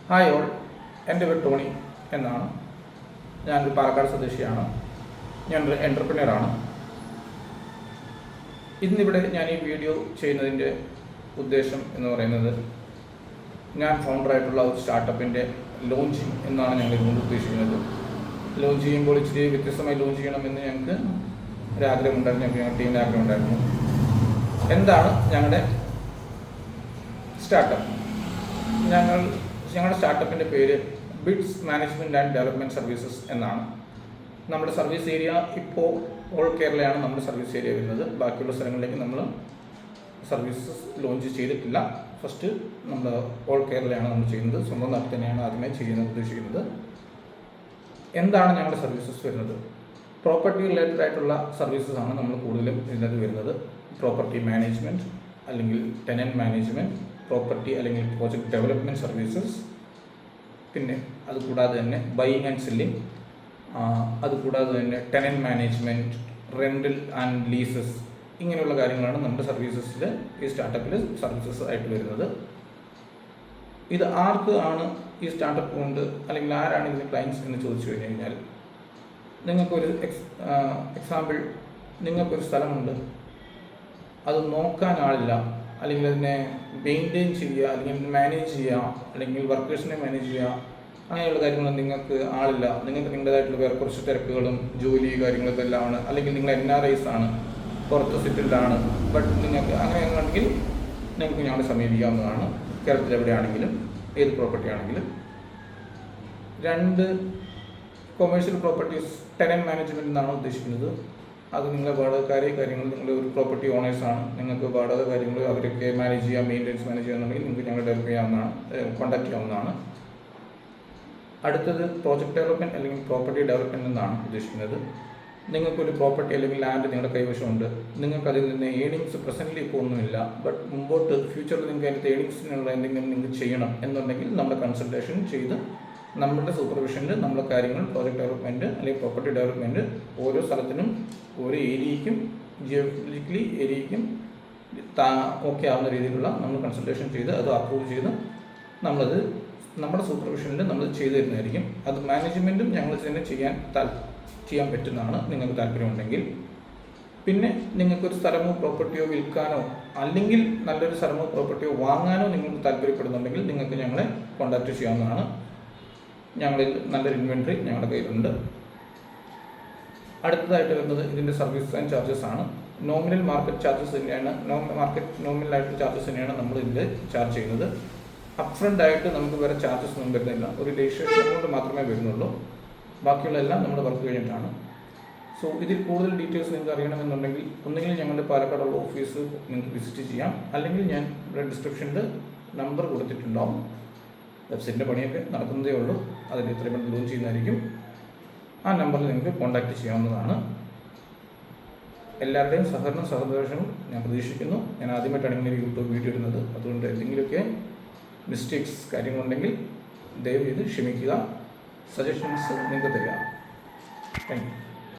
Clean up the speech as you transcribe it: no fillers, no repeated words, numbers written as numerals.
Hi all, എൻ്റെ പേര് Tony എന്നാണ്. ഞാനൊരു പാലക്കാട് സ്വദേശിയാണ്. ഞാനൊരു എൻ്റർപ്രനറാണ്. ഇന്നിവിടെ ഞാൻ ഈ വീഡിയോ ചെയ്യുന്നതിൻ്റെ ഉദ്ദേശം എന്ന് പറയുന്നത്, ഞാൻ ഫൗണ്ടറായിട്ടുള്ള ഒരു സ്റ്റാർട്ടപ്പിൻ്റെ ലോഞ്ചിങ് എന്നാണ് ഞങ്ങൾ ഇതുകൊണ്ട് ഉദ്ദേശിക്കുന്നത്. ലോഞ്ച് ചെയ്യുമ്പോൾ ഇച്ചിരി വ്യത്യസ്തമായി ലോഞ്ച് ചെയ്യണമെന്ന് ഞങ്ങൾക്ക് ഒരാഗ്രഹം ഉണ്ടായിരുന്നു. ഞങ്ങളുടെ ടീമിൻ്റെ ആഗ്രഹം ഉണ്ടായിരുന്നു. എന്താണ് ഞങ്ങളുടെ സ്റ്റാർട്ടപ്പ്? ഞങ്ങളുടെ സ്റ്റാർട്ടപ്പിൻ്റെ പേര് bids management and development services എന്നാണ്. നമ്മുടെ സർവീസ് ഏരിയ ഇപ്പോൾ ഓൾ കേരളയാണ് നമ്മുടെ സർവീസ് ഏരിയ വരുന്നത്. ബാക്കിയുള്ള സ്ഥലങ്ങളിലേക്ക് നമ്മൾ സർവീസസ് ലോഞ്ച് ചെയ്തിട്ടില്ല. ഫസ്റ്റ് നമ്മൾ ഓൾ കേരളയാണ് നമ്മൾ ചെയ്യുന്നത്. സ്വന്തം നാട്ടിൽ തന്നെയാണ് ആദ്യമേ ചെയ്യാൻ ഉദ്ദേശിക്കുന്നത്. എന്താണ് ഞങ്ങളുടെ സർവീസസ് വരുന്നത്? പ്രോപ്പർട്ടി റിലേറ്റഡ് ആയിട്ടുള്ള സർവീസസ് ആണ് നമ്മൾ കൂടുതലും ഇതിനകത്ത് വരുന്നത്. പ്രോപ്പർട്ടി മാനേജ്മെൻറ്റ് അല്ലെങ്കിൽ ടെനൻറ്റ് മാനേജ്മെൻറ്റ്, പ്രോപ്പർട്ടി അല്ലെങ്കിൽ പ്രോജക്റ്റ് ഡെവലപ്മെൻറ്റ് സർവീസസ്, പിന്നെ അതുകൂടാതെ തന്നെ ബൈയിങ് ആൻഡ് സെല്ലിങ്, അതുകൂടാതെ തന്നെ tenant management, rental and leases, ഇങ്ങനെയുള്ള കാര്യങ്ങളാണ് നമ്മുടെ സർവീസസിൽ ഈ സ്റ്റാർട്ടപ്പിൽ സർവീസസ് ആയിട്ട് വരുന്നത്. ഇത് ആർക്ക് ആണ് ഈ സ്റ്റാർട്ടപ്പ് കൊണ്ട്, അല്ലെങ്കിൽ ആരാണ് ഇതിന് ക്ലയൻസ് എന്ന് ചോദിച്ചു കഴിഞ്ഞാൽ, നിങ്ങൾക്കൊരു എക്സാമ്പിൾ, നിങ്ങൾക്കൊരു സ്ഥലമുണ്ട്, അത് നോക്കാൻ ആളില്ല, അല്ലെങ്കിൽ അതിനെ മെയിൻറ്റെയിൻ ചെയ്യുക, അല്ലെങ്കിൽ മാനേജ് ചെയ്യുക, അല്ലെങ്കിൽ വർക്കേഴ്സിനെ മാനേജ് ചെയ്യുക, അങ്ങനെയുള്ള കാര്യങ്ങൾ നിങ്ങൾക്ക് ആളില്ല. നിങ്ങൾക്ക് നിങ്ങളുടേതായിട്ടുള്ള വേറെ കുറച്ച് തിരക്കുകളും ജോലി കാര്യങ്ങളൊക്കെ എല്ലാം ആണ്, അല്ലെങ്കിൽ നിങ്ങൾ NRIs ആണ്, പുറത്ത് സെറ്റിൽഡാണ്. ബട്ട് നിങ്ങൾക്ക് അങ്ങനെയാണെങ്കിൽ നിങ്ങൾക്ക് ഞങ്ങളെ സമീപിക്കാവുന്നതാണ്. കേരളത്തിൽ എവിടെയാണെങ്കിലും, ഏത് പ്രോപ്പർട്ടി ആണെങ്കിലും. 2 കൊമേഴ്ഷ്യൽ പ്രോപ്പർട്ടീസ് ടെനൻറ്റ് മാനേജ്മെൻറ്റ് എന്നാണ് ഉദ്ദേശിക്കുന്നത്. അത് നിങ്ങളെ വാടകക്കാരെ കാര്യങ്ങൾ, നിങ്ങൾ ഒരു പ്രോപ്പർട്ടി ഓണേഴ്സാണ്, നിങ്ങൾക്ക് വാടക കാര്യങ്ങൾ അവരൊക്കെ മാനേജ് ചെയ്യാം, മെയിൻ്റെനൻസ് മാനേജ് ചെയ്യാന്നുണ്ടെങ്കിൽ നിങ്ങൾക്ക് ഞങ്ങൾ ഡെവലപ്പ് ചെയ്യാവുന്നതാണ്, കോൺടാക്ട് ചെയ്യാവുന്നതാണ്. അടുത്തത് പ്രോജക്റ്റ് ഡെവലപ്മെൻറ്റ് അല്ലെങ്കിൽ പ്രോപ്പർട്ടി ഡെവലപ്മെൻറ്റ് എന്നാണ് ഉദ്ദേശിക്കുന്നത്. നിങ്ങൾക്കൊരു പ്രോപ്പർട്ടി അല്ലെങ്കിൽ ലാൻഡ് നിങ്ങളുടെ കൈവശമുണ്ട്, നിങ്ങൾക്ക് അതിൽ നിന്ന് ഏണിങ്സ് പ്രസൻ്റ്ലി ഇപ്പോൾ ഒന്നുമില്ല, ബട്ട് മുമ്പോട്ട് ഫ്യൂച്ചറിൽ നിങ്ങൾക്ക് അതിൻ്റെ ഏണിങ്സിനുള്ള എന്തെങ്കിലും നിങ്ങൾക്ക് ചെയ്യണം എന്നുണ്ടെങ്കിൽ നമ്മുടെ കൺസൾട്ടേഷൻ ചെയ്ത് നമ്മളുടെ സൂപ്പർവിഷനിൽ നമ്മുടെ കാര്യങ്ങൾ പ്രോജക്റ്റ് ഡെവലപ്മെൻറ്റ് അല്ലെങ്കിൽ പ്രോപ്പർട്ടി ഡെവലപ്മെൻറ്റ് ഓരോ സ്ഥലത്തിനും ഓരോ ഏരിയയ്ക്കും ജിയോഗ്രഫിക്കലി ഏരിയയ്ക്കും ഓക്കെ ആവുന്ന രീതിയിലുള്ള നമ്മൾ കൺസൾട്ടേഷൻ ചെയ്ത് അത് അപ്രൂവ് ചെയ്ത് നമ്മളത് നമ്മുടെ സൂപ്പർവിഷനിൽ നമ്മൾ ചെയ്തു തരുന്നതായിരിക്കും. അത് മാനേജ്മെൻറ്റും ഞങ്ങൾ തന്നെ ചെയ്യാൻ പറ്റുന്നതാണ് നിങ്ങൾക്ക് താല്പര്യമുണ്ടെങ്കിൽ. പിന്നെ നിങ്ങൾക്കൊരു സ്ഥലമോ പ്രോപ്പർട്ടിയോ വിൽക്കാനോ അല്ലെങ്കിൽ നല്ലൊരു സ്ഥലമോ പ്രോപ്പർട്ടിയോ വാങ്ങാനോ നിങ്ങൾക്ക് താല്പര്യപ്പെടുന്നുണ്ടെങ്കിൽ നിങ്ങൾക്ക് ഞങ്ങളെ കോൺടാക്റ്റ് ചെയ്യാവുന്നതാണ്. ഞങ്ങളിൽ നല്ലൊരു ഇൻവെൻട്രി ഞങ്ങളുടെ കയ്യിലുണ്ട്. അടുത്തതായിട്ട് വരുന്നത് ഇതിൻ്റെ സർവീസ് ആൻഡ് ചാർജസ് ആണ്. നോമിനൽ മാർക്കറ്റ് ചാർജസ് തന്നെയാണ്, നോമിനലായിട്ട് ചാർജസ് തന്നെയാണ് നമ്മൾ ഇതിൻ്റെ ചാർജ് ചെയ്യുന്നത്. അപ്ഫ്രണ്ട് ആയിട്ട് നമുക്ക് വേറെ ചാർജസ് ഒന്നും വരുന്നില്ല. ഒരു രജിസ്ട്രേഷൻ അമൗണ്ട് മാത്രമേ വരുന്നുള്ളൂ. ബാക്കിയുള്ള എല്ലാം നമ്മുടെ വർക്ക് കഴിഞ്ഞിട്ടാണ്. സോ ഇതിൽ കൂടുതൽ ഡീറ്റെയിൽസ് നിങ്ങൾക്ക് അറിയണമെന്നുണ്ടെങ്കിൽ ഒന്നുകിൽ ഞങ്ങളുടെ പാലക്കാടുള്ള ഓഫീസ് നിങ്ങൾക്ക് വിസിറ്റ് ചെയ്യാം, അല്ലെങ്കിൽ ഞാൻ ഇവിടെ ഡിസ്ക്രിപ്ഷനിൽ നമ്പർ കൊടുത്തിട്ടുണ്ടാവും. വെബ്സൈറ്റിൻ്റെ പണിയൊക്കെ നടക്കുന്നതേ ഉള്ളൂ, അതിൽ എത്രയും പെട്ടെന്ന് ലോഞ്ച് ചെയ്യുന്നതായിരിക്കും. ആ നമ്പറിൽ നിങ്ങൾക്ക് കോൺടാക്റ്റ് ചെയ്യാവുന്നതാണ്. എല്ലാവരുടെയും സഹകരണവും ഞാൻ പ്രതീക്ഷിക്കുന്നു. ഞാൻ ആദ്യമായിട്ടാണ് ഇങ്ങനെ ഒരു യൂട്യൂബ് വീഡിയോ ഇടുന്നത്. അതുകൊണ്ട് എന്തെങ്കിലുമൊക്കെ മിസ്റ്റേക്സ് കാര്യങ്ങളുണ്ടെങ്കിൽ ദയവ് ചെയ്ത് ക്ഷമിക്കുക. സജഷൻസ് നിങ്ങൾക്ക് തരിക. Thank you.